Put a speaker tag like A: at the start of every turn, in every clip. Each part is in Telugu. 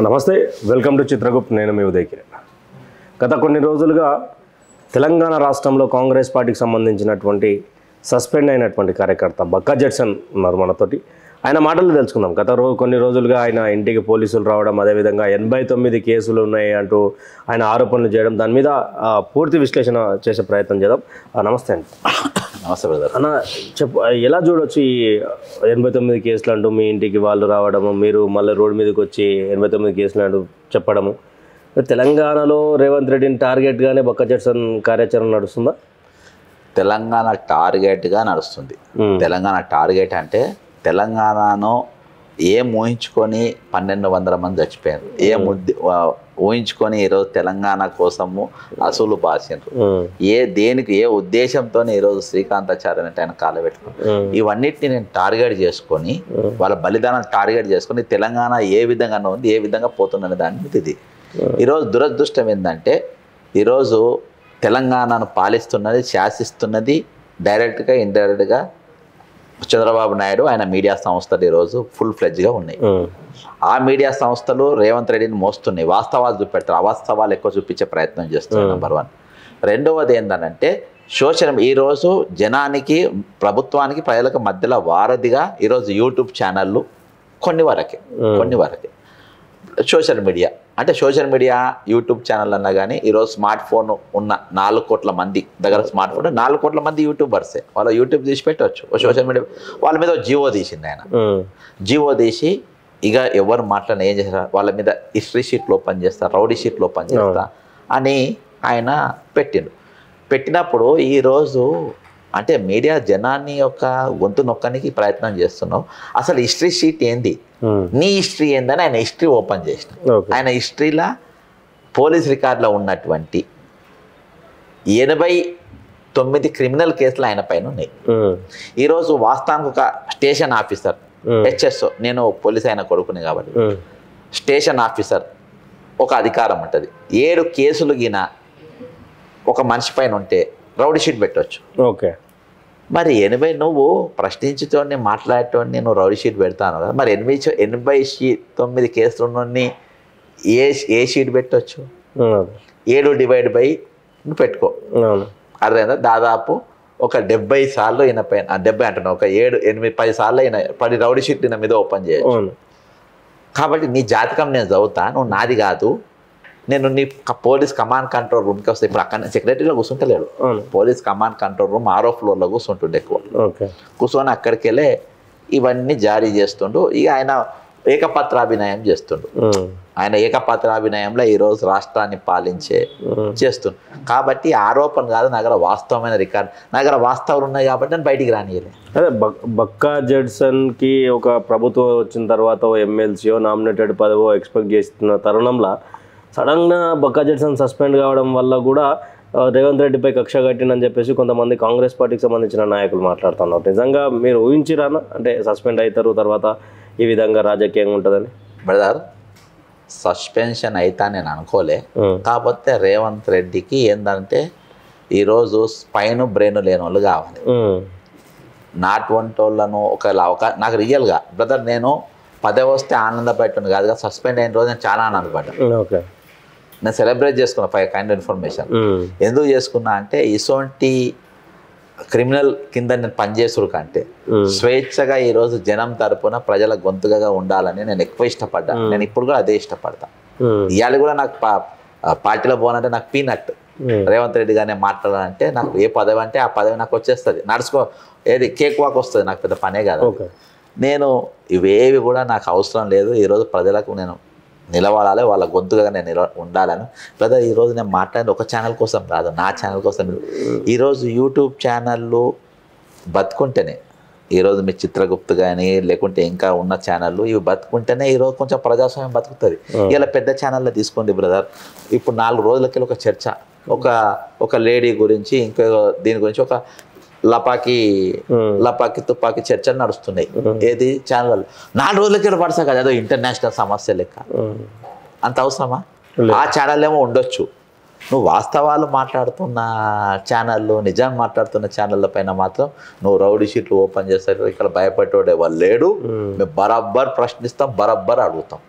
A: నమస్తే, వెల్కమ్ టు చిత్రగుప్త్. నేను మీ ఉదయ్ కిరణ్. గత కొన్ని రోజులుగా తెలంగాణ రాష్ట్రంలో కాంగ్రెస్ పార్టీకి సంబంధించినటువంటి సస్పెండ్ అయినటువంటి కార్యకర్త బక్కా జడ్సన్ ఉన్నారు మనతోటి. ఆయన మాటలు తెలుసుకుందాం. కొన్ని రోజులుగా ఆయన ఇంటికి పోలీసులు రావడం, అదేవిధంగా 89 కేసులు ఉన్నాయి అంటూ ఆయన ఆరోపణలు చేయడం, దాని మీద పూర్తి విశ్లేషణ చేసే ప్రయత్నం చేద్దాం. నమస్తే అండి.
B: నమస్తే బ్రదర్.
A: అన్న చెప్పు, ఎలా చూడొచ్చు ఈ 89 కేసులు అంటూ మీ ఇంటికి వాళ్ళు రావడము, మీరు మళ్ళీ రోడ్డు మీదకి వచ్చి 89 కేసులు అంటూ చెప్పడము? తెలంగాణలో రేవంత్ రెడ్డిని టార్గెట్గానే బక్కా జడ్సన్ కార్యాచరణ నడుస్తుందా?
B: తెలంగాణ టార్గెట్గా నడుస్తుంది. తెలంగాణ టార్గెట్ అంటే తెలంగాణను ఏం ఊహించుకొని 1200 మంది చచ్చిపోయారు, ఏం ఊహించుకొని ఈరోజు తెలంగాణ కోసము అసలు బాసిండ్రు, దేనికి ఏ ఉద్దేశంతో ఈరోజు శ్రీకాంతాచార్య అంటే ఆయన కాలబెట్టుకున్నారు. ఇవన్నిటిని నేను టార్గెట్ చేసుకొని, వాళ్ళ బలిదానాన్ని టార్గెట్ చేసుకొని తెలంగాణ ఏ విధంగా ఉంది, ఏ విధంగా పోతుందనే దాని మీద ఇది. ఈరోజు దురదృష్టం ఏంటంటే, ఈరోజు తెలంగాణను పాలిస్తున్నది, శాసిస్తున్నది డైరెక్ట్గా ఇండైరెక్ట్గా చంద్రబాబు నాయుడు, ఆయన మీడియా సంస్థలు ఈరోజు ఫుల్ ఫ్లెడ్జ్గా ఉన్నాయి. ఆ మీడియా సంస్థలు రేవంత్ రెడ్డిని మోస్తున్నాయి, వాస్తవాలు చూపెడతారు, అవాస్తవాలు ఎక్కువ చూపించే ప్రయత్నం చేస్తున్నారు. నెంబర్ 1. రెండవది ఏంటంటే ఈరోజు జనానికి, ప్రభుత్వానికి, ప్రజలకు మధ్యలో వారధిగా ఈరోజు యూట్యూబ్ ఛానళ్ళు కొన్ని వరకే సోషల్ మీడియా అంటే సోషల్ మీడియా యూట్యూబ్ ఛానల్ అన్నా కానీ ఈరోజు స్మార్ట్ ఫోన్ ఉన్న 4 కోట్ల మంది దగ్గర స్మార్ట్ ఫోన్ 4 కోట్ల మంది యూట్యూబర్సే. వాళ్ళు యూట్యూబ్ తీసి పెట్టవచ్చు. సోషల్ మీడియా వాళ్ళ మీద జియో తీసింది ఆయన. జియో తీసి ఇక ఎవరు మాట్లాడిన ఏం చేస్తారు, వాళ్ళ మీద హిస్టరీ షీట్లు ఓపెన్ చేస్తా, రౌడీ షీట్లు ఓపెన్ చేస్తా అని ఆయన పెట్టినప్పుడు ఈరోజు అంటే మీడియా జనాన్ని యొక్క గొంతు నొక్కడానికి ప్రయత్నం చేస్తున్నావు. అసలు హిస్టరీ షీట్ ఏంది, నీ హిస్టరీ ఏందని ఆయన హిస్టరీ ఓపెన్ చేసిన. ఆయన హిస్టరీలో పోలీస్ రికార్డులో ఉన్నటువంటి 89 క్రిమినల్ కేసులు ఆయన పైన ఉన్నాయి. ఈరోజు వాస్తవానికి ఒక స్టేషన్ ఆఫీసర్, హెచ్ఎస్ఓ, నేను పోలీస్ ఆయన కొడుకునే కాబట్టి స్టేషన్ ఆఫీసర్ ఒక అధికారం ఉంటుంది. 7 కేసులు గిన ఒక మనిషి పైన ఉంటే రౌడీ షీట్ పెట్టవచ్చు.
A: ఓకే,
B: మరి 80 నువ్వు ప్రశ్నించుతోని మాట్లాడేటోని నువ్వు రౌడీ షీట్ పెడతాను కదా, మరి 89 కేసులు ఏ షీట్ పెట్టవచ్చు? 7/7 నువ్వు పెట్టుకో. అర్థమైందా? దాదాపు ఒక 70 సార్లు ఈయన పైన, 70 అంటున్నా, ఒక 7, 8, 10 సార్లు అయినా 10 రౌడీ షీట్ ఈయన మీద ఓపెన్ చేయొచ్చు. కాబట్టి నీ జాతకం నేను చదువుతా, నువ్వు నాది కాదు, నేను నీ పోలీస్ కమాండ్ కంట్రోల్ రూమ్కి వస్తే, ఇప్పుడు అక్కడ సెక్రటరీలో కూర్చుంటలేడు, పోలీస్ కమాండ్ కంట్రోల్ రూమ్ 6వ ఫ్లోర్లో కూర్చుంటుండే ఎక్కువ. కూర్చొని అక్కడికి వెళ్ళే ఇవన్నీ జారీ చేస్తుండు. ఇక ఆయన ఏకపత్రాభినయం చేస్తుండు. ఆయన ఏకపత్రాభినయంలో ఈరోజు రాష్ట్రాన్ని చేస్తుండు. కాబట్టి ఆరోపణ కాదు, నా దగ్గర వాస్తవమైన రికార్డు, నా దగ్గర వాస్తవాలు ఉన్నాయి కాబట్టి నేను బయటికి రానియలే.
A: అదే బక్కా జడ్సన్కి ఒక ప్రభుత్వం వచ్చిన తర్వాత ఎమ్మెల్సీయో నామినేటెడ్ పదవో ఎక్స్పెక్ట్ చేస్తున్న తరుణంలో సడన్గా బక్కా జడ్సన్ సస్పెండ్ కావడం వల్ల కూడా రేవంత్ రెడ్డిపై కక్ష కట్టిందని చెప్పేసి కొంతమంది కాంగ్రెస్ పార్టీకి సంబంధించిన నాయకులు మాట్లాడుతున్నారు. నిజంగా మీరు ఊహించిరానా అంటే సస్పెండ్ అవుతారు, తర్వాత ఈ విధంగా రాజకీయంగా ఉంటుందని?
B: బ్రదర్, సస్పెన్షన్ అయితే నేను అనుకోలే. కాకపోతే రేవంత్ రెడ్డికి ఏంటంటే ఈరోజు స్పైన్ బ్రెయిన్ లేని వాళ్ళు కావాలి. నాటువంటి వాళ్ళను నాకు రియల్గా బ్రదర్, నేను పదవి వస్తే ఆనందపడ్డాను కాదుగా, సస్పెండ్ అయిన రోజు నేను చాలా ఆనందపడ్డాను.
A: ఓకే,
B: నేను సెలబ్రేట్ చేసుకున్నా 5 కైండ్ ఇన్ఫర్మేషన్. ఎందుకు చేసుకున్నా అంటే ఇటువంటి క్రిమినల్ కింద నేను పనిచేసుడు కంటే స్వేచ్ఛగా ఈరోజు జనం తరపున ప్రజల గొంతుగా ఉండాలని నేను ఎక్కువ ఇష్టపడ్డా. నేను ఇప్పుడు కూడా అదే ఇష్టపడతా. ఇవాళ కూడా నాకు పార్టీలో పోవాలంటే నాకు పీనట్. రేవంత్ రెడ్డి గానే మాట్లాడాలంటే నాకు ఏ పదవి అంటే ఆ పదవి నాకు వచ్చేస్తుంది, ఏది కేక్ వాక్ వస్తుంది, నాకు పెద్ద పనే కాదు. నేను ఇవేవి కూడా నాకు అవసరం లేదు. ఈరోజు ప్రజలకు నేను నిలబడాలి, వాళ్ళ గొంతుగా నేను ఉండాలని. లేదా ఈరోజు నేను మాట్లాడేది ఒక ఛానల్ కోసం కాదు, నా ఛానల్ కోసం. ఈరోజు యూట్యూబ్ ఛానళ్ళు బతుకుంటేనే ఈరోజు మీ చిత్రగుప్తు కానీ లేకుంటే ఇంకా ఉన్న ఛానళ్ళు ఇవి బతుకుంటేనే ఈరోజు కొంచెం ప్రజాస్వామ్యం బతుకుతుంది. ఇలా పెద్ద ఛానల్లో తీసుకోండి బ్రదర్, ఇప్పుడు 4 రోజులకి ఒక చర్చ, ఒక లేడీ గురించి, ఇంకో దీని గురించి ఒక లపాకి తుపాకి చర్చలు నడుస్తున్నాయి. ఏది ఛానల్ 4 రోజులకి పడసా కదా, ఏదో ఇంటర్నేషనల్ సమస్య లెక్క. అంత అవసరమా? ఆ ఛానల్ ఏమో ఉండొచ్చు, నువ్వు వాస్తవాలు మాట్లాడుతున్న ఛానళ్ళు, నిజాన్ని మాట్లాడుతున్న ఛానళ్ళ పైన మాత్రం నువ్వు రౌడీ షీట్లు ఓపెన్ చేస్తారు. ఇక్కడ భయపడేవాడే వాళ్ళు లేడు, మేము బరాబర్ ప్రశ్నిస్తాం, బరాబర్ అడుగుతాం.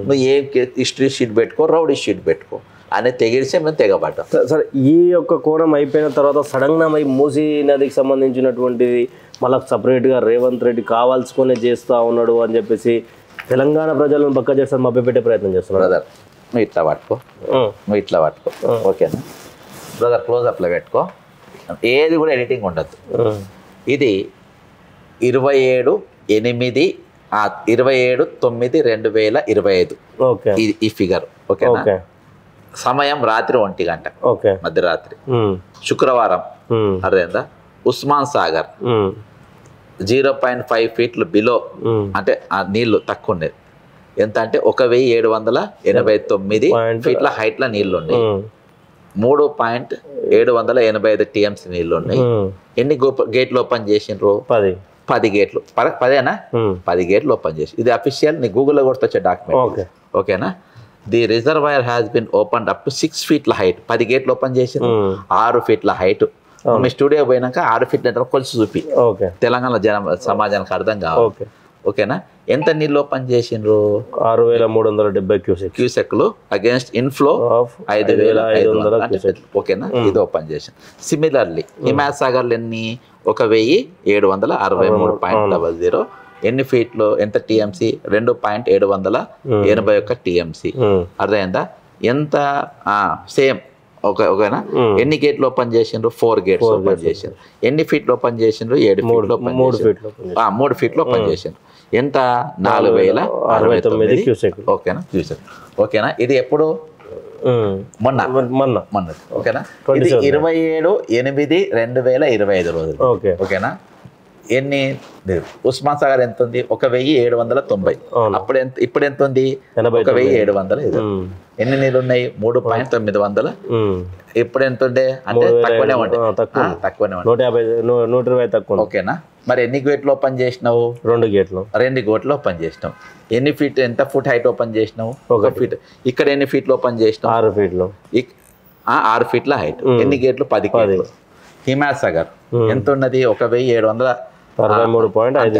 B: నువ్వు ఏ హిస్టరీ షీట్ పెట్టుకో, రౌడీ షీట్ పెట్టుకో అని తెగిడిస్తే మేము తెగబడ్డాం.
A: సరే, ఈ యొక్క కోణం అయిపోయిన తర్వాత సడన్గా మూసీ నదికి సంబంధించినటువంటిది మళ్ళీ సపరేట్గా రేవంత్ రెడ్డి కావాల్సుకునే చేస్తూ ఉన్నాడు అని చెప్పేసి తెలంగాణ ప్రజలను బక్క చేస్తారు, మభ్యపెట్టే ప్రయత్నం చేస్తున్నారు.
B: బ్రదర్ నువ్వు ఇట్లా పట్టుకో, నువ్వు ఇట్లా పట్టుకో, ఓకేనా బ్రదర్? క్లోజ్అప్లో పెట్టుకో, ఏది కూడా ఎడిటింగ్ ఉండద్దు. ఇది 27/9/2025 ఈ ఫిగర్, ఓకేనా? సమయం రాత్రి 1 గంట, మధ్యరాత్రి, శుక్రవారం. అర్థమైందా? ఉస్మాన్ సాగర్ 0.5 ఫీట్లు బిలో, అంటే ఆ నీళ్లు తక్కువ ఉండేది. ఎంత అంటే 1789 ఫీట్ల హైట్ల నీళ్లు ఉన్నాయి. 3.785 టీఎంసీ నీళ్లు ఉన్నాయి. ఎన్ని గేట్లు ఓపెన్ చేసిండ్రు? 10 గేట్లు. 10ఏనా? 10 గేట్లు ఓపెన్ చేసి, ఇది అఫీషియల్, నీ గూగుల్లో కూడా వచ్చే డాక్యుమెంట్, ఓకేనా? The reservoir has been open up to 6 ఫీట్ల హైట్. 10 గేట్లు ఓపెన్ చేసి 6 ఫీట్ల హైట్. మీ స్టూడియో పోయినాక 6 ఫీట్ల కొలిసి చూపి, తెలంగాణ సమాజానికి అర్థం కావాలి, ఓకేనా? ఎంత నీళ్ళు ఓపెన్ చేసిండ్రు?
A: 6370
B: క్యూసెక్లు అగేన్స్ట్ ఇన్ఫ్లో 5500, ఓకేనా? ఇది ఓపెన్ చేసాం. సిమిలర్లీ హిమాయత్ సాగర్లు ఎన్ని? 1763.00. ఎన్ని ఫీట్లు? ఎంత టీఎంసీ? 2.781 టీఎంసీ. అర్థమైందా? ఎంత? సేమ్, ఓకేనా? ఎన్ని గేట్లు ఓపెన్ చేసిండ్రు? 4 గేట్స్ ఓపెన్ చేసిండ్రు. ఎన్ని ఫీట్లు ఓపెన్ చేసిండ్రు? 7 ఫీట్లు ఓపెన్ చేసిండ్రు. 3 ఫీట్లు ఓపెన్ చేసిండ్రు. ఎంత? 4069 క్యూసెక్, ఓకేనా? క్యూసెక్, ఓకేనా? ఇది ఎప్పుడు? మొన్న, ఓకేనా? ఇది 27/8/2025 రోజులు, ఓకేనా? ఎన్ని? ఉస్మాన్ సాగర్ ఎంత ఉంది? 1790. అప్పుడు ఎంత? ఇప్పుడు ఎంత ఉంది? 1720. ఎన్ని నీళ్ళు ఉన్నాయి? 3.900. ఇప్పుడు ఎంత ఉండే? అంటే తక్కువనే ఉండే, తక్కువనే ఉండే,
A: 120 తక్కువ,
B: ఓకేనా? మరి ఎన్ని గేట్లు ఓపెన్ చేసినావు?
A: 2 గేట్లు
B: ఓపెన్ చేసినావు. ఎన్ని ఫీట్? ఎంత ఫుట్ హైట్ ఓపెన్ చేసినావు? 1 ఫీట్. ఇక్కడ ఎన్ని ఫీట్లు ఓపెన్ చేసినావు?
A: 6 ఫీట్లు.
B: 6 ఫీట్ల హైట్. ఎన్ని గేట్లు? 10 గేట్లు. హిమాయత్ సాగర్ ఎంత ఉన్నది? 1763.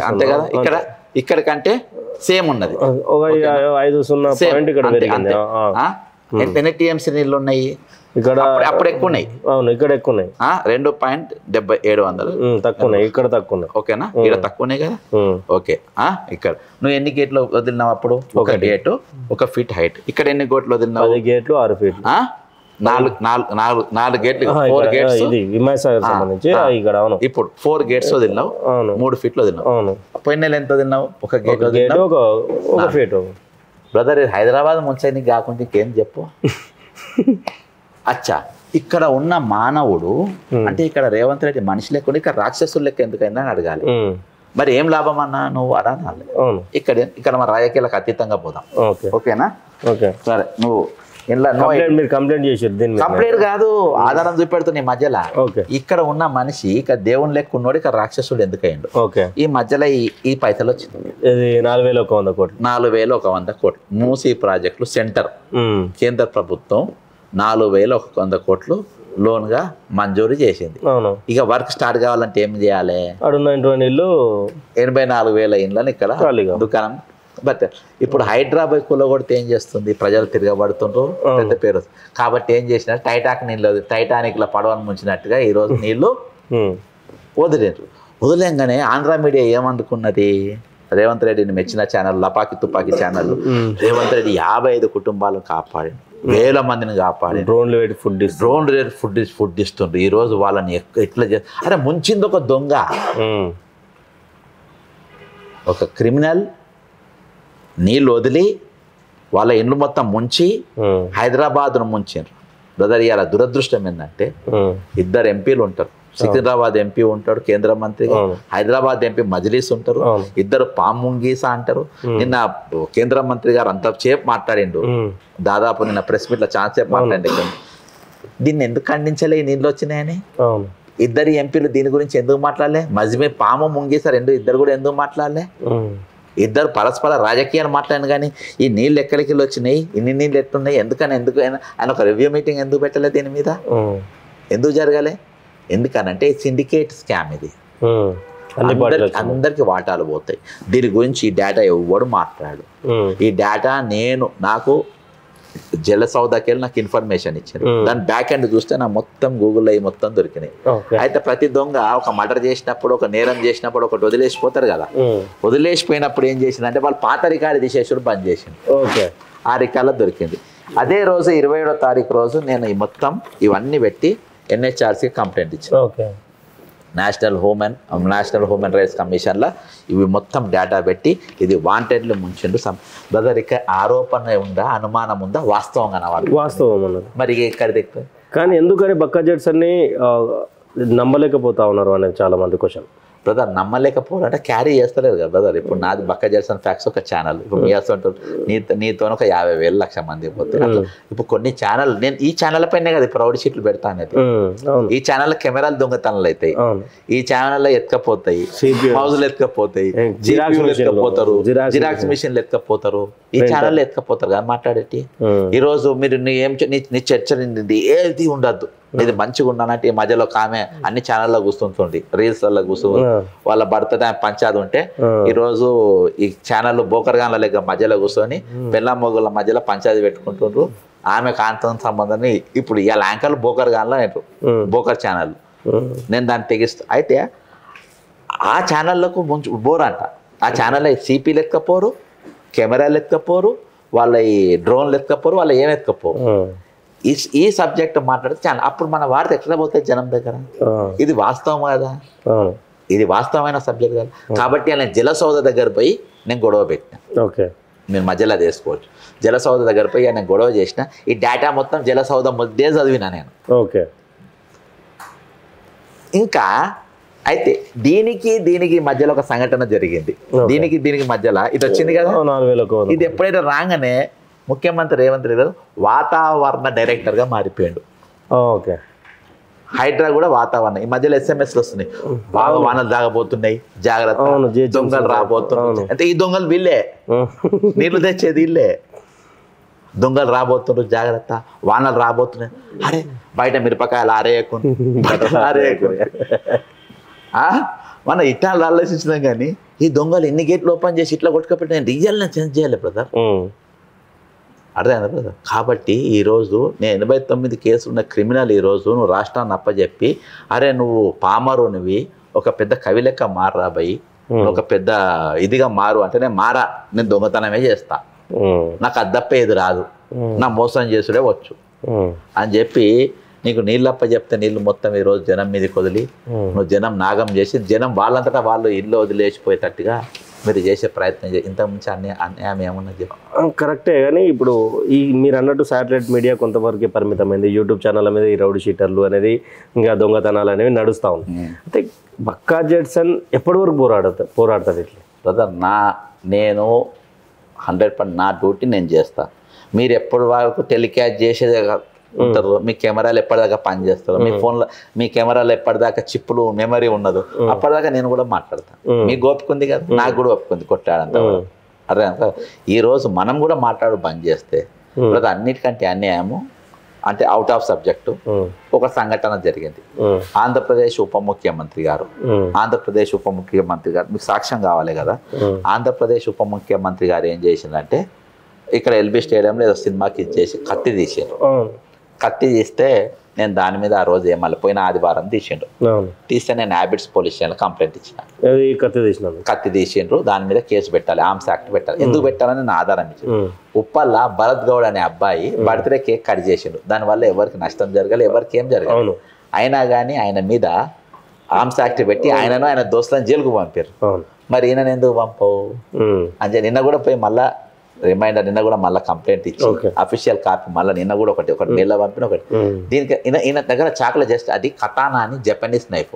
B: అంతే కదా? ఇక్కడ కంటే సేమ్ ఉన్నది, ఎన్ని టీఎంసీ నీళ్ళు ఉన్నాయి?
A: ఇక్కడ
B: అప్పుడు ఎక్కువ ఉన్నాయి.
A: అవును, ఇక్కడ ఎక్కువ ఉన్నాయి.
B: 2.700
A: తక్కువ ఉన్నాయి, ఇక్కడ తక్కువ ఉన్నాయి,
B: ఓకేనా? ఇక్కడ తక్కువ ఉన్నాయి కదా, ఓకే. ఇక్కడ నువ్వు ఎన్ని గేట్లు వదిలినావు అప్పుడు? 1 గేటు 1 ఫీట్ హైట్. ఇక్కడ ఎన్ని గేట్లు వదిలినావు?
A: 10 గేట్లు 6 ఫీట్లు.
B: 4 గేట్లు, 4 గేట్స్. ఇప్పుడు 4 గేట్స్ వదిలినావు, 3 ఫీట్లు వదిలినావు. పోయిన నెల ఎంత వదిలినావు? 1 గేట్ వదిలినావు,
A: 1 ఫీట్.
B: బ్రదర్, హైదరాబాద్ ముంచని కాకుండా ఇంకేం చెప్పు. అచ్చా, ఇక్కడ ఉన్న మానవుడు అంటే ఇక్కడ రేవంత్ రెడ్డి మనిషి లేకుండా ఇక్కడ రాక్షసులు లెక్క ఎందుకైనా అడగాలి. మరి ఏం లాభం అన్నా నువ్వు అడగాలి. ఇక్కడ మన రాజకీయాలకు అతీతంగా పోదాం, ఓకేనా? సరే, నువ్వు
A: కంప్లైంట్ చేసారు.
B: కంప్లైంట్ కాదు, ఆధారం చూపెడుతున్నా. ఈ మధ్యలో ఇక్కడ ఉన్న మనిషి ఇక్కడ దేవుని లెక్క ఉన్నోడు ఇక్కడ రాక్షసుడు ఎందుకయ్యిండు? ఈ మధ్యలో ఈ పైసలు వచ్చింది.
A: 4100 కోట్లు.
B: 4100 కోట్లు మూసీ ప్రాజెక్టులు సెంటర్ కేంద్ర ప్రభుత్వం 4100 కోట్లు లోన్ గా మంజూరు చేసింది. ఇక వర్క్ స్టార్ట్ కావాలంటే ఏం చేయాలి? 84,000 ఇండ్లని ఇక్కడ దుకాణం. బట్ ఇప్పుడు హైదరాబాద్ కొలగొడితే ఏం చేస్తుంది? ప్రజలు తిరగబడుతుండ్రు, పెద్ద పేరు. కాబట్టి ఏం చేసిన టైటానిక్ లో పడవను ముంచినట్టుగా ఈ రోజు నీళ్లు వదిలేరు. వదిలేగానే ఆంధ్ర మీడియా ఏమనుకున్నది? రేవంత్ రెడ్డిని మెచ్చిన ఛానల్ లపాకి తుపాకి ఛానల్. రేవంత్ రెడ్డి 55 కుటుంబాలను కాపాడి, 1000 మందిని కాపాడి, డ్రోన్ ఫుడ్ ఇస్తుండ్రు. ఈ రోజు వాళ్ళని ఎట్లా అరే ముంచింది ఒక దొంగ, ఒక క్రిమినల్. నీళ్ళు వదిలి వాళ్ళ ఇండ్లు మొత్తం ముంచి హైదరాబాద్ను ముంచారు. బ్రదర్, ఇవాళ దురదృష్టం ఏంటంటే 2 ఎంపీలు ఉంటారు. సికింద్రాబాద్ ఎంపీ ఉంటాడు కేంద్ర మంత్రిగా, హైదరాబాద్ ఎంపీ మజ్లీస్ ఉంటారు. 2 పాముంగీసా అంటారు. నిన్న కేంద్ర మంత్రి గారు అంత సేపు మాట్లాడిండు, దాదాపు నిన్న ప్రెస్ మీట్ లో ఛాన్స్ సేపు మాట్లాడి. దీన్ని ఎందుకు ఖండించలే? ఈ నీళ్ళు వచ్చినాయని 2 ఎంపీలు దీని గురించి ఎందుకు మాట్లాడలే? మజ్మే పాము ముంగీసా 2 కూడా ఎందుకు మాట్లాడలే? ఇద్దరు పరస్పర రాజకీయాలు మాట్లాడిన కానీ ఈ నీళ్ళు ఎక్కడికి వచ్చినాయి, ఇన్ని నీళ్ళు ఎట్టున్నాయి, ఎందుకు ఆయన ఒక రివ్యూ మీటింగ్ ఎందుకు పెట్టలేదు దీని మీద? ఎందుకు జరగాలి? ఎందుకనంటే సిండికేట్ స్కామ్ ఇది. అందరికి వాటాలు పోతాయి. దీని గురించి ఈ డేటా ఎవడు మాట్లాడు. ఈ డేటా నాకు జలసౌదాకి వెళ్ళి నాకు ఇన్ఫర్మేషన్ ఇచ్చారు. దాని బ్యాక్ ఎండ్ చూస్తే నా మొత్తం గూగుల్లో అవి మొత్తం దొరికినాయి. అయితే ప్రతి దొంగ ఒక మర్డర్ చేసినప్పుడు, ఒక నేరం చేసినప్పుడు ఒకటి వదిలేసిపోతారు కదా. వదిలేసిపోయినప్పుడు ఏం చేసిందంటే వాళ్ళు పాత రికార్డు తీసేసాడు, బంద్ చేసింది. ఆ రికార్డులో దొరికింది. అదే రోజు 27వ తారీఖు రోజు నేను ఈ మొత్తం ఇవన్నీ పెట్టి NHRCకి కంప్లైంట్ ఇచ్చాను. నేషనల్ హ్యూమన్ రైట్స్ కమిషన్లో ఇవి మొత్తం డేటా పెట్టి ఇది వాంటెడ్లు ముంచిండు. బ్రదర్ ఇక్కడ ఆరోపణ ఉందా, అనుమానం ఉందా, వాస్తవం కనవాడు?
A: వాస్తవం అన్నది.
B: మరి ఎక్కడ దిక్కు?
A: కానీ ఎందుకని బక్కా జెట్స్ అన్ని నమ్మలేకపోతా ఉన్నారు అనేది చాలా మంది క్వశ్చన్.
B: బ్రదర్ నమ్మలేకపోవాలంటే క్యారీ చేస్తలేదు కదా బ్రదర్. ఇప్పుడు నాది బక్కా జెట్స్ అండ్ ఫ్యాక్ట్స్ ఒక ఛానల్. ఇప్పుడు మీ వస్తుంటారు నీతో ఒక 50,000 లక్ష మంది పోతే అట్లా. ఇప్పుడు కొన్ని ఛానల్ నేను ఈ ఛానల్ పైనే కదా ప్రౌడ్ షీట్లు పెడతా అనేది. ఈ ఛానల్ కెమెరాలు దొంగతనాలు అవుతాయి, ఈ ఛానల్లో ఎత్తుకపోతాయి, హౌజులు ఎత్తుకపోతాయి, జీరాక్స్లు ఎత్తుకపోతారు, జిరాక్స్ మిషన్లు ఎత్తుకపోతారు, ఈ ఛానల్లో ఎత్తుకపోతారు కదా మాట్లాడేటి. ఈ రోజు మీరు నీ చర్చ ఏది ఉండద్దు, ఇది మంచిగా ఉన్నానంటే ఈ మధ్యలో ఆమె అన్ని ఛానల్లో కూర్చుంటుంది, రీల్స్లలో కూర్చుంది, వాళ్ళ భర్త పంచాది ఉంటే ఈరోజు ఈ ఛానల్ బోకర్గాన్ల లెక్క మధ్యలో కూర్చొని పెళ్ళ మొగుల మధ్యలో పంచాయతీ పెట్టుకుంటుండ్రు. ఆమె కాంతం సంబంధాన్ని ఇప్పుడు ఇలా యాంకర్లు బోకర్గాన్లో బోకర్ ఛానల్ నేను దాన్ని తెగిస్తా. అయితే ఆ ఛానళ్ళకు బోర్ అంట. ఆ ఛానల్ సిపిలు ఎత్తుకపోరు, కెమెరాలు ఎత్తుకపోరు, వాళ్ళ ఈ డ్రోన్లు ఎత్తుకపోరు, వాళ్ళ ఏం ఎత్తుకపోరు. ఈ సబ్జెక్ట్ మాట్లాడితే చాలా అప్పుడు మన వార్త ఎట్లా పోతాయి జనం దగ్గర. ఇది వాస్తవం కదా, ఇది వాస్తవమైన సబ్జెక్ట్ కదా. కాబట్టి నేను జలసౌద దగ్గర పోయి నేను గొడవ పెట్టిన. నేను మధ్యలో తీసుకోవచ్చు. జలసౌద దగ్గర పోయి నేను గొడవ చేసిన. ఈ డేటా మొత్తం జలసౌద మధ్య చదివినా నేను. ఇంకా అయితే దీనికి మధ్యలో ఒక సంఘటన జరిగింది. దీనికి మధ్యలో ఇది వచ్చింది కదా. ఇది ఎప్పుడైతే రాగానే ముఖ్యమంత్రి రేవంత్ రెడ్డి గారు వాతావరణ డైరెక్టర్గా మారిపోయాడు. హైడ్రా కూడా వాతావరణం. ఈ మధ్యలో SMSలు వస్తున్నాయి, బాగా వానలు తాగబోతున్నాయి, జాగ్రత్త, దొంగలు రాబోతున్నాయి. అంటే ఈ దొంగలు వీళ్ళే, నీళ్లు తెచ్చేది వీళ్ళే. దొంగలు రాబోతున్నారు, జాగ్రత్త, వానలు రాబోతున్నాయి. అరే బయట మిరపకాయలు ఆరేయకుండా మన ఇట్లా ఆలోచించినాం. కానీ ఈ దొంగలు ఎన్ని గేట్లు ఓపెన్ చేసి ఇట్లా కొట్టుకపోతే నేను రియల్ చేంజ్ చేయాలి బ్రదర్. అర్థమైందా బ్రదర్? కాబట్టి ఈరోజు నేను 89 కేసులు ఉన్న క్రిమినల్ ఈరోజు నువ్వు రాష్ట్రాన్ని అప్పచెప్పి అరే నువ్వు పామరునివి, ఒక పెద్ద కవి లెక్క మారాబాయి, ఒక పెద్ద ఇదిగా మారు అంటే నేను దొంగతనమే చేస్తా, నాకు అద్దప్పేది రాదు, నా మోసం చేసుడే వచ్చు అని చెప్పి నీకు నీళ్ళప్ప చెప్తే నీళ్ళు మొత్తం ఈరోజు జనం మీదకి వదిలి నువ్వు జనం నాగం చేసి జనం వాళ్ళంతటా వాళ్ళు ఇల్లు వదిలేసిపోయేటట్టుగా మీరు చేసే ప్రయత్నం ఇంతకుమించి అన్యాయం ఏమన్నది
A: కరెక్టే. కానీ ఇప్పుడు మీరు అన్నట్టు శాటిలైట్ మీడియా కొంతవరకు పరిమితమైంది. యూట్యూబ్ ఛానళ్ళ మీద ఈ రౌడీ షీటర్లు అనేది ఇంకా దొంగతనాలు అనేవి నడుస్తూ ఉంది. అయితే బక్కా జెట్సన్ ఎప్పటి వరకు పోరాడతాడు ఇట్లా?
B: బ్రదర్ నేను 100% నా డ్యూటీ నేను చేస్తాను. మీరు ఎప్పటి వరకు టెలికాస్ట్ చేసేదే ఉంటారు, మీ కెమెరాలు ఎప్పటిదాకా పనిచేస్తారు, మీ ఫోన్లో మీ కెమెరాలో ఎప్పటిదాకా చిప్పులు మెమరీ ఉన్నదో అప్పటిదాకా నేను కూడా మాట్లాడతాను. మీకు ఓపిక ఉంది కదా, నాకు కూడా ఓపిక ఉంది కొట్టాడంత. అదే ఈరోజు మనం కూడా మాట్లాడు బంద్ చేస్తే అన్నిటికంటే అన్యాయము అంటే అవుట్ ఆఫ్ సబ్జెక్టు ఒక సంఘటన జరిగింది. ఆంధ్రప్రదేశ్ ఉప ముఖ్యమంత్రి గారు మీకు సాక్ష్యం కావాలి కదా. ఆంధ్రప్రదేశ్ ఉప ముఖ్యమంత్రి గారు ఏం చేసిందంటే ఇక్కడ ఎల్బీ స్టేడియంలో ఏదో సినిమాకి ఇచ్చేసి కత్తి తీసారు. కత్తి తీస్తే నేను దాని మీద ఆ రోజు మళ్ళీ పోయిన ఆదివారం తీస్తే నేను హ్యాబిట్స్ పోలీస్ స్టేషన్లో కంప్లైంట్ ఇచ్చిన. కత్తి తీసిండ్రు, దాని మీద కేసు పెట్టాలి, ఆర్మ్స్ యాక్ట్ పెట్టాలి. ఎందుకు పెట్టాలని నేను ఆధారం ఇచ్చాను. ఉప్పల్లా భరత్ గౌడ్ అనే అబ్బాయి బర్త్డే కేక్ కట్ చేసిండు. దానివల్ల ఎవరికి నష్టం జరగాలి, ఎవరికి ఏం జరగాలి. అయినా కానీ ఆయన మీద ఆర్మ్స్ యాక్ట్ పెట్టి ఆయనను ఆయన దోస్తులను జైలుకు పంపారు. మరి ఈయనను ఎందుకు పంపవు అంటే నిన్న కూడా పోయి మళ్ళా రిమైండర్ నిన్న కూడా మళ్ళీ కంప్లైంట్ ఇచ్చి అఫీషియల్ కాపీ మళ్ళీ నిన్న కూడా ఒకటి మెయిల్లో పంపిన ఒకటి. దీనికి ఈయన దగ్గర చాకుల జస్ట్ అది కతానా అని జపనీస్ నైఫ్.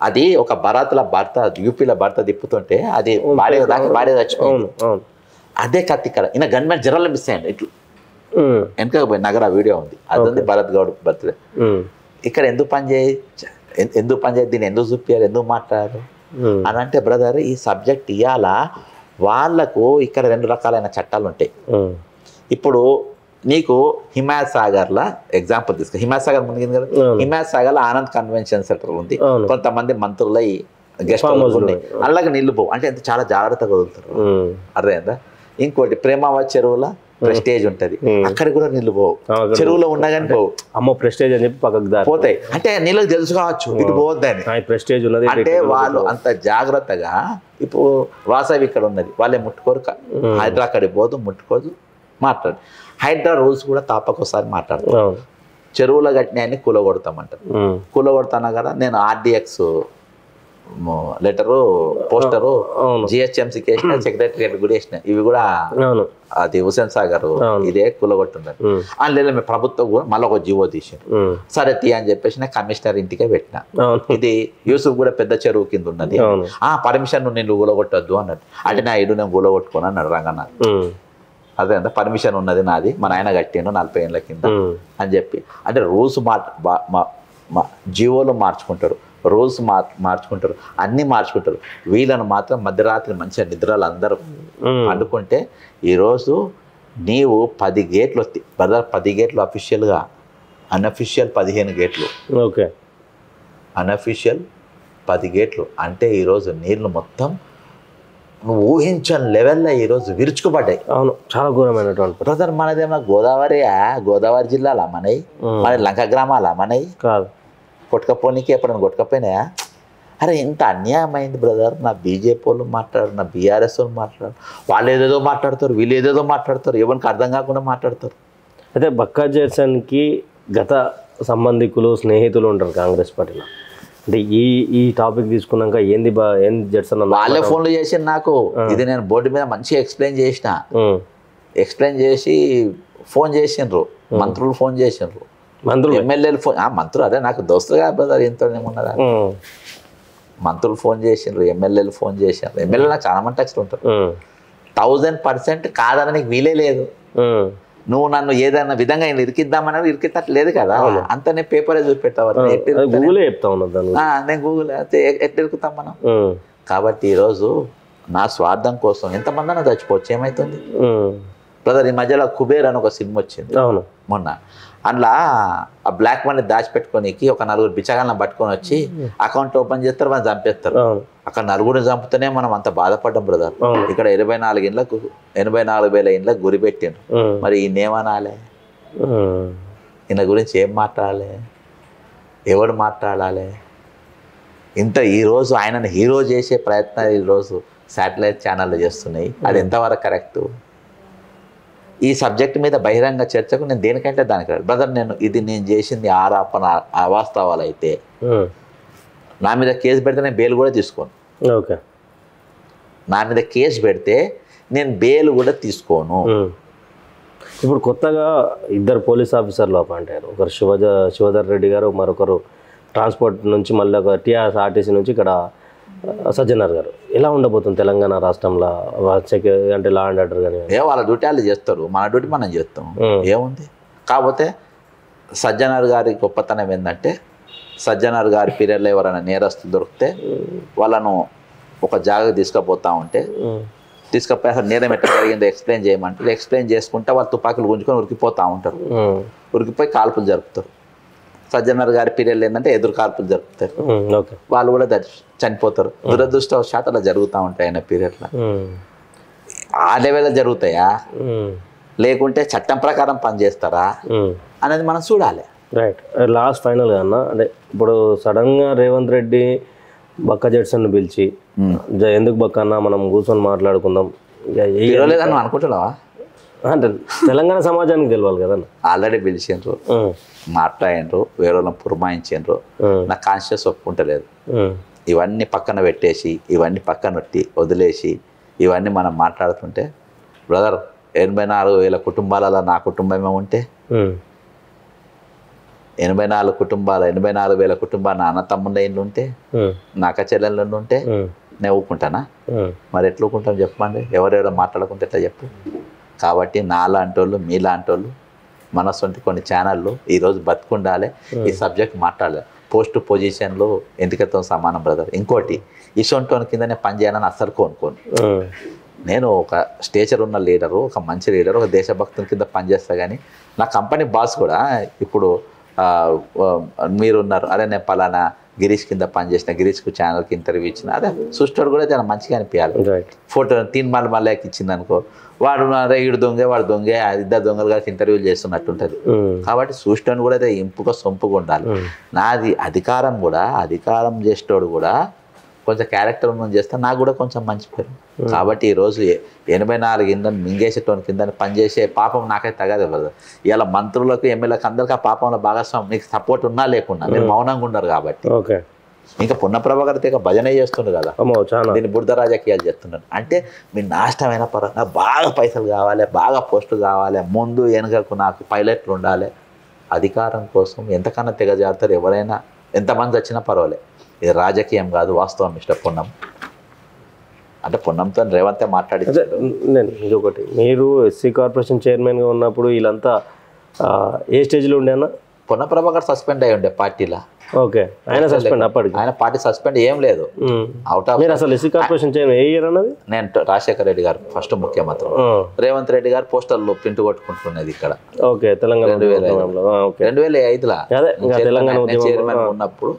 B: అది ఒక భర్త యూపీలో భర్త తిప్పుతుంటే అది భార్య చచ్చిపోయింది. అదే కత్తి ఇక్కడ ఈయన గన్మెన్ జనరల్ మిస్ అయ్యండి. ఇట్లా వెనక పోయి నగర వీడియో ఉంది, అది ఉంది భరత్ గౌడ్ బర్త్డే. ఇక్కడ ఎందుకు పని చేయి దీన్ని ఎందుకు చూపించారు, ఎందుకు మాట్లాడారు అని అంటే బ్రదర్ ఈ సబ్జెక్ట్ ఇవాళ వాళ్ళకు ఇక్కడ 2 రకాలైన చట్టాలు ఉంటాయి. ఇప్పుడు నీకు హిమాయత్ సాగర్లో ఎగ్జాంపుల్ తీసుకో. హిమాయత్ సాగర్ మునిగింది కదా, హిమాయత్ సాగర్లో ఆనంద్ కన్వెన్షన్ సెంటర్ ఉంది, కొంతమంది మంత్రులై గెస్ట్ హౌస్ ఉన్నాయి, అలాగే నీళ్లు పోవు అంటే ఎంత చాలా జాగ్రత్తగా వదులుతారు. అర్థమైందా? ఇంకోటి ప్రేమావతి చెరువుల ప్రెస్టేజ్ ఉంటది, అక్కడికి కూడా నీళ్లు పోవు, చెరువులో ఉన్నా కానీ పోవు.
A: అమ్మో ప్రెస్టేజ్ అని చెప్పి పక్కకు
B: పోతాయి అంటే నీళ్ళకి తెలుసు కావచ్చు ఇటు పోవద్దని,
A: ప్రెస్టేజ్ ఉన్నది
B: అంటే వాళ్ళు అంత జాగ్రత్తగా. ఇప్పుడు వాసవి ఇక్కడ ఉన్నది, వాళ్ళే ముట్టుకోరు, హైడ్రా అక్కడికి పోదు, ముట్టుకోదు, మాట్లాడు. హైడ్రా రూల్స్ కూడా తాపకోసారి మాట్లాడతారు. చెరువుల కట్టినాయన్ని కూలగొడతామంటారు. కూలగొడతానా కదా, నేను ఆర్డిఎక్స్ లెటరు పోస్టరు జిహెచ్ఎంసీకి వేసిన, సెక్రటరియట్ కూడా వేసిన, ఇవి కూడా అది హుసేన్ సాగర్ ఇదే కూలగొట్టున్నారు. అందులో మేము ప్రభుత్వం కూడా మళ్ళీ ఒక జీవో తీసారు. సరే తీ అని చెప్పేసి నేను కమిషనర్ ఇంటికే పెట్టిన. ఇది యూసుఫ్ కూడా పెద్ద చెరువు కింద ఉన్నది, పర్మిషన్ నేను కూలగొట్టద్దు అన్నట్టు. అంటే నా ఇడు నేను కూలగొట్టుకుని అన్నాడు రంగన్న. అదే అంత పర్మిషన్ ఉన్నది నాది, మా నాయన కట్టిండు 40 ఏళ్ళ కింద అని చెప్పి. అంటే రూల్స్ జీవోలు మార్చుకుంటారు, రూల్స్ మార్చుకుంటారు, అన్నీ మార్చుకుంటారు. వీళ్ళను మాత్రం మధ్యరాత్రి మంచిగా నిద్రలు అందరూ పండుకుంటే ఈరోజు నీవు 10 గేట్లు బ్రదర్, 10 గేట్లు అఫీషియల్గా, అన్అఫీషియల్ 15 గేట్లు.
A: ఓకే,
B: అన్అఫీషియల్ 10 గేట్లు అంటే ఈరోజు నీళ్ళు మొత్తం నువ్వు ఊహించని లెవెల్లో ఈరోజు విరుచుకుపడ్డాయి.
A: అవును, చాలా ఘోరమైనటువంటి
B: బ్రదర్. మనదేమో గోదావరి జిల్లాలా మనయి, మన లంక గ్రామాలా మనయి
A: కాదు.
B: కొట్టుకపోనీకి ఎప్పుడైనా కొట్టుకపోయినాయా? అరే ఇంత అన్యాయం అయింది బ్రదర్. నా బీజేపీ వాళ్ళు మాట్లాడారు, నా బీఆర్ఎస్ వాళ్ళు మాట్లాడారు, వాళ్ళు ఏదేదో మాట్లాడతారు, వీళ్ళు ఏదేదో మాట్లాడతారు, ఎవరికి అర్థం కాకుండా మాట్లాడతారు.
A: అయితే బక్కా జెట్సన్కి గత సంబంధికులు స్నేహితులు ఉంటారు కాంగ్రెస్ పార్టీలో. అంటే ఈ టాపిక్ తీసుకున్నాక ఏంది జెట్సన్
B: వాళ్ళే ఫోన్లు చేసి నాకు, ఇది నేను బోర్డు మీద మంచిగా ఎక్స్ప్లెయిన్ చేసిన, ఎక్స్ప్లెయిన్ చేసి ఫోన్ చేసిండ్రు, మంత్రులు ఫోన్ చేసిండ్రు, మంత్రులు ఎమ్మెల్యేలు ఫోన్, మంత్రులు అదే నాకు దోస్తులు కాదు బ్రదర్, ఎంతో ఏమున్నదా. మంత్రులు ఫోన్ చేసిండ్రు, ఎమ్మెల్యేలు ఫోన్ చేసిండ్రు. ఎమ్మెల్యేలు నాకు చాలా మంది టచ్లు ఉంటారు. 1000% కాదని నీకు వీలే లేదు. నువ్వు నన్ను ఏదైనా విధంగా ఇరికిద్దామని ఇరికిద్దట్టు లేదు కదా, అంత నేను పేపరే చూపెట్టావు,
A: గూగులే చెప్తా ఉన్నా,
B: నేను గూగుల్ ఎట్లా ఇరుకుతాం మనం. కాబట్టి ఈరోజు నా స్వార్థం కోసం ఎంతమంది అన్నా చచ్చిపోవచ్చు, ఏమవుతుంది బ్రదర్. ఈ మధ్యలో కుబేర్ అని ఒక సినిమా వచ్చింది మొన్న, అందులో ఆ బ్లాక్ మనీ దాచిపెట్టుకోనికి ఒక 4 బిచ్చగాళ్ళని పట్టుకొని వచ్చి అకౌంట్ ఓపెన్ చేస్తారు, మనం చంపేస్తారు. అక్కడ 4 చంపుతూనే మనం అంత బాధపడ్డాం బ్రదర్. ఇక్కడ 84,000 ఇండ్లకు గురి పెట్టిండు. మరి ఈయనేమనాలి, ఈయన గురించి ఏం మాట్లాడాలి, ఎవడు మాట్లాడాలి? ఇంత ఈరోజు ఆయనను హీరో చేసే ప్రయత్నాలు ఈరోజు శాటిలైట్ ఛానళ్ళు చేస్తున్నాయి. అది ఎంతవరకు కరెక్టు? ఈ సబ్జెక్ట్ మీద బహిరంగ చర్చకు నేను దేనికంటే దానికి బ్రదర్. నేను చేసింది ఆరోపణ అవాస్తవాలు అయితే నా మీద కేసు పెడితే నేను బెయిల్ కూడా తీసుకోను.
A: ఓకే,
B: నా మీద కేసు పెడితే నేను బెయిల్ కూడా తీసుకోను.
A: ఇప్పుడు కొత్తగా 2 పోలీస్ ఆఫీసర్లు అపాయింట్, ఒకరు శివధర్ రెడ్డి గారు, మరొకరు ట్రాన్స్పోర్ట్ నుంచి, మళ్ళీ ఒక టీఆర్ఎస్ఆర్టీసీ నుంచి ఇక్కడ సజ్జనర్ గారు. ఎలా ఉండబోతుంది తెలంగాణ రాష్ట్రంలో అంటే లా అండ్ ఆర్డర్ కానీ?
B: వాళ్ళ డ్యూటీ వాళ్ళు చేస్తారు, మన డ్యూటీ మనం చేస్తాం, ఏముంది. కాకపోతే సజ్జనర్ గారి గొప్పతనం ఏంటంటే, సజ్జనర్ గారి పీరియడ్లో ఎవరైనా నేరస్తులు దొరికితే వాళ్ళను ఒక జాగా తీసుకుపోతా ఉంటే తీసుకపోయి అసలు నేరం ఎట్లా జరిగిందో ఎక్స్ప్లెయిన్ చేయమంటారు. ఎక్స్ప్లెయిన్ చేసుకుంటే వాళ్ళు తుపాకులు గుంజుకొని ఉరికిపోతూ ఉంటారు, ఉరికిపోయి కాల్పులు జరుపుతారు. సజ్జనర్ గారి పీరియడ్లు ఏంటంటే ఎదురు కాల్పులు జరుపుతారు, వాళ్ళు కూడా చనిపోతారు. దురదృష్టవశాత్తు అలా జరుగుతూ ఉంటాయి ఆయన పీరియడ్లో. ఆ లెవెల్లో జరుగుతాయా లేకుంటే చట్టం ప్రకారం పనిచేస్తారా అనేది మనం చూడాలి.
A: రైట్. లాస్ట్ ఫైనల్గా అన్న, అంటే ఇప్పుడు సడన్గా రేవంత్ రెడ్డి బక్కా జెట్సన్ పిలిచి ఎందుకు బక్క అన్న మనం కూర్చొని మాట్లాడుకుందాం
B: అనుకుంటున్నావా
A: అంటే తెలంగాణ సమాజానికి తెలియాలి కదన్న.
B: ఆల్రెడీ పిలిచిండ్రు, మాట్లాడిండ్రు, వేరే వాళ్ళని పురమాయించిండ్రు. నా కాన్షియస్ ఒప్పుకుంటలేదు. ఇవన్నీ పక్కన పెట్టేసి, ఇవన్నీ పక్కన వదిలేసి ఇవన్నీ మనం మాట్లాడుతుంటే బ్రదర్ 84,000 కుటుంబాలలో నా కుటుంబమే ఉంటే 84,000 కుటుంబాలు నా అన్న తమ్ముళ్ళ ఇల్లు ఉంటే, నా అక్క చెల్లెళ్ళు ఉంటే నేను ఊపుకుంటానా? మరి ఎట్లా ఊపుకుంటాం చెప్పండి? ఎవరెవరో మాట్లాడుకుంటే ఎట్లా చెప్పు? కాబట్టి నాలాంటి వాళ్ళు, మీలాంటి వాళ్ళు, మనసొంటి కొన్ని ఛానళ్ళు ఈరోజు బతుకుండాలి, ఈ సబ్జెక్ట్ మాట్లాడాలి. పోస్ట్ పొజిషన్లో ఎంటికతో సమానం బ్రదర్. ఇంకోటి ఇసొంటోని కిందనే పని చేయాలని అస్సలు కోనుకోను. నేను ఒక స్టేచర్ ఉన్న లీడరు, ఒక మంచి లీడరు, ఒక దేశభక్తుని కింద పనిచేస్తా. కానీ నా కంపెనీ బాస్ కూడా ఇప్పుడు మీరున్నారు, అదే నేను పలానా గిరీష్ కింద పనిచేసిన, గిరీష్కు ఛానల్కి ఇంటర్వ్యూ ఇచ్చిన, అదే చూస్తాడు కూడా చాలా మంచిగా అనిపించాలి. ఫోటో మళ్ళీ ఇచ్చింది అనుకో, వాడు ఈడు దొంగే వాడు దొంగే, ఇద్దరు దొంగలు కలిసి ఇంటర్వ్యూలు చేస్తున్నట్టుంటుంది. కాబట్టి చూస్తాను కూడా అయితే ఇంపుగా సొంపుగా ఉండాలి. నాది అధికారం చేసేటోడు కూడా కొంచెం క్యారెక్టర్ ఉన్నది చేస్తే నాకు కూడా కొంచెం మంచి పేరు. కాబట్టి ఈరోజు 84 కింద మింగేసేటోని కింద పనిచేసే పాపం నాకైతే తగదు. ఇలా మంత్రులకు ఎమ్మెల్యేలకు అందరికీ ఆ పాపంలో భాగస్వామి, నీకు సపోర్ట్ ఉన్నా లేకున్నా మీరు మౌనంగా ఉన్నారు. కాబట్టి ఇంకా పున్నప్రభాకర్ ఇక భజన చేస్తుండ్రు కదా, దీన్ని బురద రాజకీయాలు చేస్తున్నాడు. అంటే మీ నాష్టమైన నాకు బాగా పైసలు కావాలి, బాగా పోస్టులు కావాలి, ముందు వెనుకకు నాకు పైలట్లు ఉండాలి. అధికారం కోసం ఎంతకన్నా తెగజారుతారు ఎవరైనా, ఎంతమంది వచ్చినా పర్వాలేదు. ఇది రాజకీయం కాదు, వాస్తవం. మిస్టర్ పొన్నం అంటే పొన్నంతో రేవంతే మాట్లాడించాడు.
A: నేను ఇంకొకటి, మీరు ఎస్సీ కార్పొరేషన్ చైర్మన్గా ఉన్నప్పుడు వీళ్ళంతా ఏ స్టేజ్లో ఉండే అన్న?
B: పొన్న ప్రభాకర్ సస్పెండ్ అయ్యి ఉండే పార్టీలో.
A: ఓకే, ఆయన సస్పెండ్ అప్పటికి?
B: ఆయన పార్టీ సస్పెండ్ ఏం లేదు. Out of.
A: మీరు అసలు ఎస్సీ కార్పొరేషన్ చైర్మన్ ఏ ఇయర్ అన్నది?
B: నేను రాజశేఖర రెడ్డి గారు ఫస్ట్ ముఖ్యమంత్రి, రేవంత్ రెడ్డి గారు పోస్టర్లు ప్రింట్ కొట్టుకుంటున్నది ఇక్కడ.
A: ఓకే, తెలంగాణ
B: 2005లో చైర్మన్ ఉన్నప్పుడు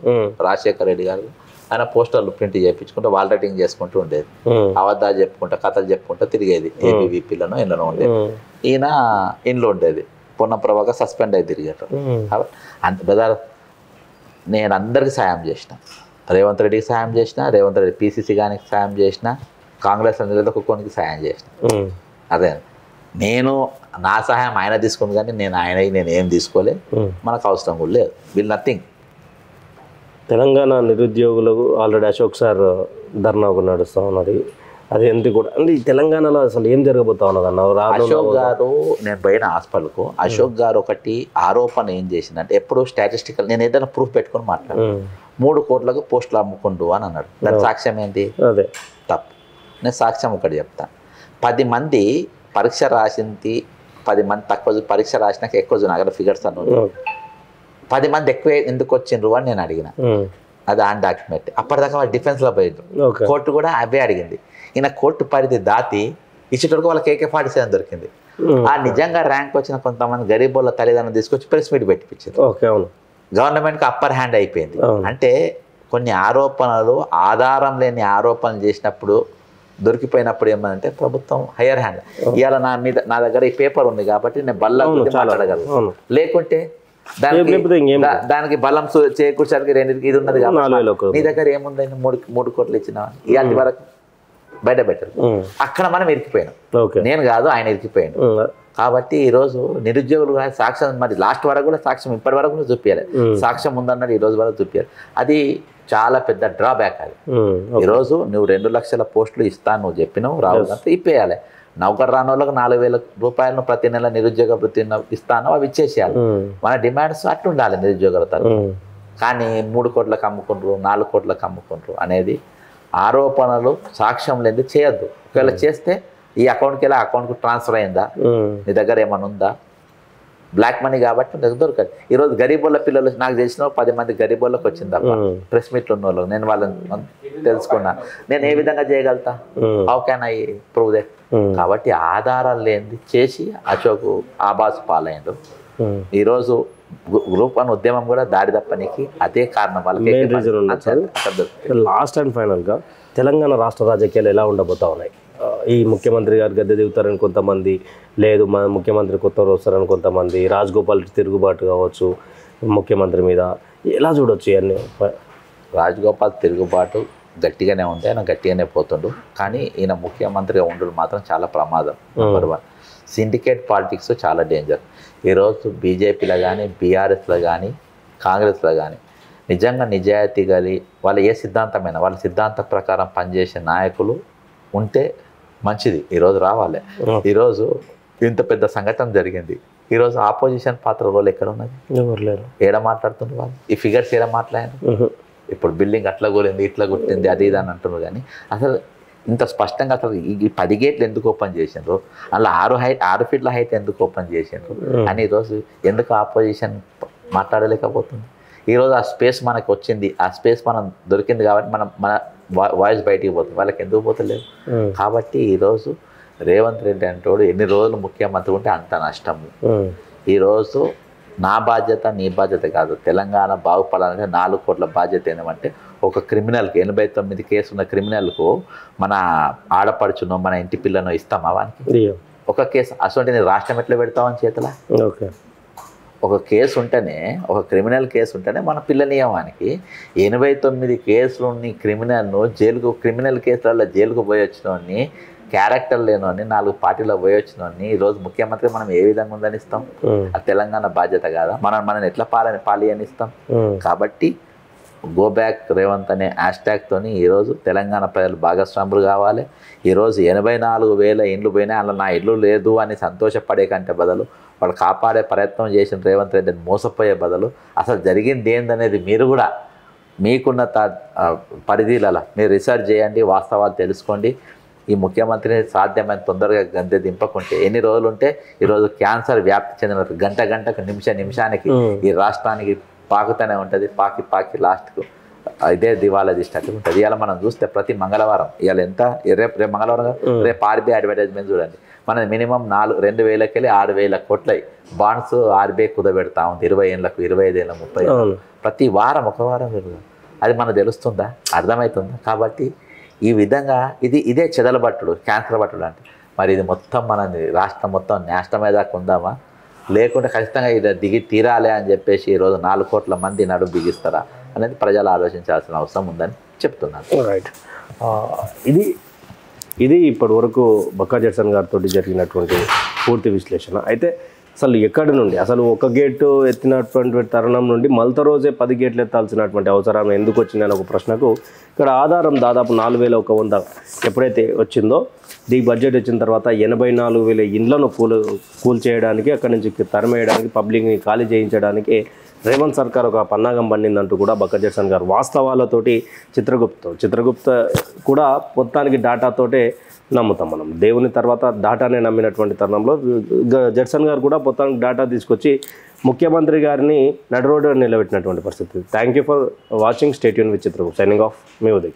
B: రాజశేఖర రెడ్డి గారు ఆయన పోస్టర్లు ప్రింట్ చేయించుకుంటూ వాల్ రైటింగ్ చేసుకుంటూ ఉండేది. అబద్ధాలు చెప్పుకుంటా, కథలు చెప్పుకుంటా తిరిగేది. ఏబీవీపీలను ఇండ్లలో ఉండేది, ఈయన ఇంట్లో ఉండేది. పొన్న ప్రభాకర్ సస్పెండ్ అయి తిరిగారు. అంత బ్రదర్, నేను అందరికి సాయం చేసిన, రేవంత్ రెడ్డికి సాయం చేసిన, రేవంత్ రెడ్డి పీసీసీ గానికి సాయం చేసిన, కాంగ్రెస్ నిలదొక్కుకోనికి సాయం చేసిన. అదే నేను నా సహాయం ఆయన తీసుకుంది, కానీ నేను ఏం తీసుకోలే, మనకు అవసరం కూడా లేదు. Will nothing.
A: తెలంగాణ నిరుద్యోగులకు ఆల్రెడీ అశోక్ సార్ ధర్నా నడుస్తూ ఉన్నది. అది ఎందుకు కూడా అంటే తెలంగాణలో అసలు ఏం జరగబోతా ఉన్నది అన్న?
B: అశోక్ గారు, నేను పోయిన హాస్పిటల్కు, అశోక్ గారు ఒకటి ఆరోపణ ఏం చేసిందంటే, ఎప్పుడు స్టాటిస్టికల్ నేను ఏదైనా ప్రూఫ్ పెట్టుకొని మాట్లాడు, 3 కోట్లకు పోస్టులు అమ్ముకుంటూ అని అన్నాడు. దాని సాక్ష్యం ఏంటి?
A: అదే
B: తప్పు. నేను సాక్ష్యం ఒకటి చెప్తాను. 10 మంది పరీక్ష రాసింది, 10 మంది తక్కువ పరీక్ష రాసినాక ఎక్కువ అక్కడ ఫిగర్స్ అన్నాడు. 10 మంది ఎక్కువ ఎందుకు వచ్చిండ్రు అని నేను అడిగిన. అది ఆన్ డాక్యుమెంట్. అప్పటిదాకా వాళ్ళు డిఫెన్స్లో పోయిండ్రు. కోర్టు కూడా అవే అడిగింది. ఈయన కోర్టు పరిధి దాటి ఇచ్చేటప్పుడు వాళ్ళకి AK-47 దొరికింది. ఆ నిజంగా ర్యాంక్ వచ్చిన కొంతమంది గరీబోళ్ళ తల్లిదండ్రులు తీసుకొచ్చి ప్రెస్ మీట్ పెట్టించారు. గవర్నమెంట్కి అప్పర్ హ్యాండ్ అయిపోయింది. అంటే కొన్ని ఆరోపణలు ఆధారం లేని ఆరోపణలు చేసినప్పుడు, దొరికిపోయినప్పుడు ఏమంటే ప్రభుత్వం హయ్యర్ హ్యాండ్. ఇవాళ నా దగ్గర ఈ పేపర్ ఉంది కాబట్టి నేను బల్ల మాట్లాడగలను. లేకుంటే దానికి బలం చేకూర్చడానికి 2 ఇది ఉన్నది కాబట్టి నీ దగ్గర ఏముందని 3 కోట్లు ఇచ్చినా ఇలాంటి వరకు బయట పెట్టరు. అక్కడ మనం ఇరికిపోయినాం. నేను కాదు, ఆయన ఇరికిపోయాడు. కాబట్టి ఈరోజు నిరుద్యోగులు సాక్ష్యం, మరి లాస్ట్ వరకు కూడా సాక్ష్యం ఇప్పటి వరకు కూడా చూపించాలి. సాక్ష్యం ఉందన్నది ఈ రోజు వరకు చూపించాలి. అది చాలా పెద్ద డ్రాబ్యాక్. అది ఈరోజు నువ్వు 2 లక్షల పోస్టులు ఇస్తాను నువ్వు చెప్పినావు, రావులంతా ఇప్పేయాలి. నౌకరు రాని వాళ్ళకి 4,000 రూపాయలను ప్రతి నెల నిరుద్యోగ వృత్తి ఇస్తాను, అవి ఇచ్చేసేయాలి. మన డిమాండ్స్ అట్టు ఉండాలి నిరుద్యోగుల తరఫున. కానీ 3 కోట్లకు అమ్ముకుంటారు, 4 కోట్లకు అమ్ముకుంటారు అనేది ఆరోపణలు సాక్ష్యం లేని చేయొద్దు. ఒకవేళ చేస్తే ఈ అకౌంట్కి వెళ్ళి అకౌంట్కి ట్రాన్స్ఫర్ అయిందా, నీ దగ్గర ఏమైనా ఉందా, బ్లాక్ మనీ కాబట్టి నాకు దొరకదు. ఈరోజు గరీబోళ్ళ పిల్లలు నాకు తెలిసిన 10 మంది గరీబోళ్ళకి వచ్చింది తప్ప ప్రెస్ మీట్లు ఉన్న వాళ్ళు నేను వాళ్ళని తెలుసుకున్నా. నేను ఏ విధంగా చేయగలుగుతా? How can I prove that? కాబట్టి ఆధారాలు లేనిది చేసి అశోక్ ఆబాసు పాలైండు. ఈరోజు గ్రూప్ 1 ఉద్యమం కూడా దారి తప్పనికి అదే కారణం. వాళ్ళకి
A: లాస్ట్ అండ్ ఫైనల్గా తెలంగాణ రాష్ట్ర రాజకీయాలు ఎలా ఉండబోతా ఉన్నాయి? ఈ ముఖ్యమంత్రి గారు గద్దె దిగుతారని కొంతమంది, లేదు మన ముఖ్యమంత్రి కొత్త వస్తారని కొంతమంది, రాజగోపాల్ తిరుగుబాటు కావచ్చు ముఖ్యమంత్రి మీద, ఎలా చూడొచ్చు ఇవన్నీ?
B: రాజగోపాల్ తిరుగుబాటు గట్టిగానే ఉంది, ఆయన గట్టిగానే పోతుండు. కానీ ఈయన ముఖ్యమంత్రిగా ఉండడం మాత్రం చాలా ప్రమాదం. నెంబర్ 1, సిండికేట్ పాలిటిక్స్ చాలా డేంజర్. ఈరోజు బీజేపీలో కానీ, బీఆర్ఎస్లో కానీ, కాంగ్రెస్లో కానీ నిజంగా నిజాయితీ గలి వాళ్ళ ఏ సిద్ధాంతమైనా వాళ్ళ సిద్ధాంత ప్రకారం పనిచేసే నాయకులు ఉంటే మంచిది. ఈరోజు రావాలి. ఈరోజు ఇంత పెద్ద సంఘటన జరిగింది. ఈరోజు ఆపోజిషన్ పాత్ర రోల్ ఎక్కడ ఉన్నది?
A: ఎవరు లేరు.
B: ఏడ మాట్లాడుతున్నారు వాళ్ళు? ఈ ఫిగర్స్ ఏడ మాట్లాడారు? ఇప్పుడు బిల్డింగ్ అట్లా కూలింది, ఇట్లా కొట్టింది, అది ఇది అని అంటున్నారు. కానీ అసలు ఇంత స్పష్టంగా అసలు ఈ 10 గేట్లు ఎందుకు ఓపెన్ చేసిండ్రు, అలా 6 ఫీట్ల హైట్ ఎందుకు ఓపెన్ చేసిండ్రు అని ఈరోజు ఎందుకు ఆపోజిషన్ మాట్లాడలేకపోతుంది? ఈరోజు ఆ స్పేస్ మనకు వచ్చింది, ఆ స్పేస్ మనం దొరికింది కాబట్టి వాయిస్ బయటికి పోతుంది, వాళ్ళకి ఎందుకు పోతలేదు? కాబట్టి ఈరోజు రేవంత్ రెడ్డి అంటోడు ఎన్ని రోజులు ముఖ్యమంత్రి ఉంటే అంత నష్టము. ఈరోజు నా బాధ్యత నీ బాధ్యత కాదు, తెలంగాణ బాగుపడాలంటే 4 కోట్ల బాధ్యత ఏమంటే ఒక క్రిమినల్కి 89 కేసు ఉన్న క్రిమినల్కు మన ఆడపడుచునో మన ఇంటి పిల్లనో ఇస్తామా వానికి? ఒక కేసు అసలు నేను రాష్ట్రం ఎట్లా పెడతామని చేతులా? ఒక కేసు ఉంటేనే, ఒక క్రిమినల్ కేసు ఉంటేనే మన పిల్లనియమానికి 89 కేసులు క్రిమినల్ను జైలుకు, క్రిమినల్ కేసులలో జైలుకు పోయి వచ్చినోడిని, క్యారెక్టర్ లేనోని 4 పార్టీలో పోయి వచ్చినోడిని ఈరోజు ముఖ్యమంత్రి మనం ఏ విధంగా ఉందని ఇస్తాం? అది తెలంగాణ బాధ్యత కాదా? మనం ఎట్లా పాలియని ఇస్తాం? కాబట్టి గో బ్యాక్ రేవంత్ అనే హ్యాష్ట్యాగ్తోని ఈరోజు తెలంగాణ ప్రజలు భాగస్వాములు కావాలి. ఈరోజు 84,000 ఇండ్లు పోయినా అలా నా ఇల్లు లేదు అని సంతోషపడే కంటే బదులు వాళ్ళు కాపాడే ప్రయత్నం చేసిన రేవంత్ రెడ్డిని మోసపోయే బదులు అసలు జరిగింది ఏందనేది మీరు కూడా మీకున్న పరిధిలలో మీరు రీసెర్చ్ చేయండి, వాస్తవాలు తెలుసుకోండి. ఈ ముఖ్యమంత్రిని సాధ్యమైన తొందరగా గద్దె దింపకుంటే ఎన్ని రోజులు ఉంటే ఈరోజు క్యాన్సర్ వ్యాప్తి చెందిన గంటకు నిమిషానికి ఈ రాష్ట్రానికి పాకుతూనే ఉంటుంది. పాకి లాస్ట్కు ఇదే దివాలా తీసినట్టు ఉంటుంది. ఇవాళ మనం చూస్తే ప్రతి మంగళవారం, ఇవాళ ఎంత రేపు మంగళవారం, రేపు ఆర్బీఐ అడ్వర్టైజ్మెంట్ చూడండి, మన మినిమం 2,000 వెళ్ళి 6,000 కోట్ల బాండ్స్ ఆర్బీఐ కుదబెడతా ఉంది. 20 ఏళ్ళకు, 25 ఏళ్ళ, 30 ఏళ్ళకు ప్రతి వారం, ఒక వారం అది మనకు తెలుస్తుందా? అర్థమవుతుందా? కాబట్టి ఈ విధంగా ఇదే చెదలబట్టుడు, క్యాన్సర్ బట్టుడు అంటే మరి ఇది మొత్తం మన రాష్ట్రం మొత్తం నాశనమేదాకా ఉందామా? లేకుంటే ఖచ్చితంగా ఇది దిగి తీరాలి అని చెప్పేసి ఈరోజు 4 కోట్ల మంది నడుము బిగిస్తారా అనేది ప్రజలు ఆలోచించాల్సిన అవసరం ఉందని చెప్తున్నాను.
A: రైట్. ఇది ఇప్పటి వరకు బక్కా జడ్సన్ గారితో జరిగినటువంటి పూర్తి విశ్లేషణ. అయితే అసలు ఎక్కడి నుండి అసలు ఒక గేటు ఎత్తినటువంటి తరుణం నుండి మళ్ళీ రోజే 10 గేట్లు ఎత్తాల్సినటువంటి అవసరం ఎందుకు వచ్చిందని ఒక ప్రశ్నకు ఇక్కడ ఆధారం దాదాపు 4,100 ఎప్పుడైతే వచ్చిందో ఈ బడ్జెట్ వచ్చిన తర్వాత 84,000 ఇండ్లను కూల్చేయడానికి, అక్కడి నుంచి తరిమేయడానికి, పబ్లిక్ని ఖాళీ చేయించడానికి రేవంత్ సర్కార్ ఒక పన్నాగం పండిందంటూ కూడా బక్కా జడ్సన్ గారు వాస్తవాలతోటి చిత్రగుప్త కూడా మొత్తానికి డాటాతోటే నమ్ముతాం మనం. దేవుని తర్వాత డాటానే నమ్మినటువంటి తరుణంలో జడ్సన్ గారు కూడా మొత్తానికి డాటా తీసుకొచ్చి ముఖ్యమంత్రి గారిని నడు రోడ్డు నిలబెట్టినటువంటి పరిస్థితి. Thank you for watching. Stay tune with Chitragupta. Signing off. Me Uday.